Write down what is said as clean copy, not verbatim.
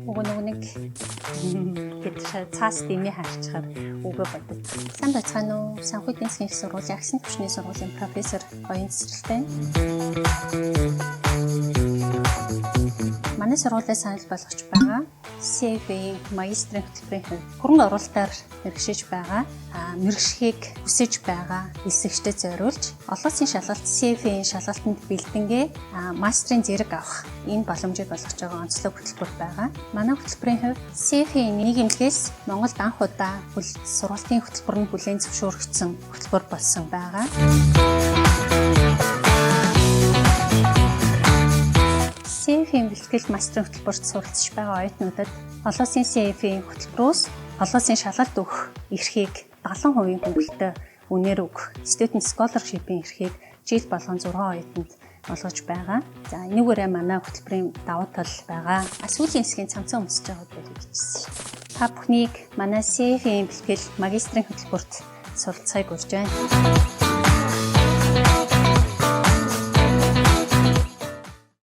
Уг нэг бид цаас дэмий харчихаар үгүй бодод. Сайн байцгаана уу? Санхүү эдийн засгийн их сургуулийн агшин түвшний сургуулийн профессор Оюн Цэцэрлэтэй. Манай сургуулиас санал болгож байгаа CFA магистрийн хөтөлбөрийн хувьд хөрөнгө оруулалтаар мэргэшиж байгаа мэргэшихийг хүсэж байгаа элсэгчдэд зориулж олон улсын шалгалт CFA-ийн шалгалтанд бэлдэнгээ мастрын зэрэг авах энэ боломжийг олгож байгаа онцлог хөтөлбөр байгаа. Манай хөтөлбөрийн хувьд CFA-ийн нийгэмлэгээс Монголд анх удаа сургалтын хөтөлбөр нь бүлээн зөвшөөрөгдсөн хөтөлбөр болсон байгаа. CFA-ийн бэлтгэл мастрын хөтөлбөрт суралцж байгаа оюутнуудад олон улсын CFA-ийн хөтөлбөрөөс олон улсын шалгалт өгөх эрхийг 70% хөнгөлөлтөй үнээр өгөх Student Scholarship-ийн эрхийг жил болгон 6 оюутанд олгож байгаа. За энүүгээрээ манай хөтөлбөрийн давуу тал байгаа. Сүүлийн хэсгийн цамцаа өмсөж байгааг хэлчихсэн. Та бүхнийг манай CFA-ийн бэлтгэл магистрийн хөтөлбөрт суралцахыг урьж байна.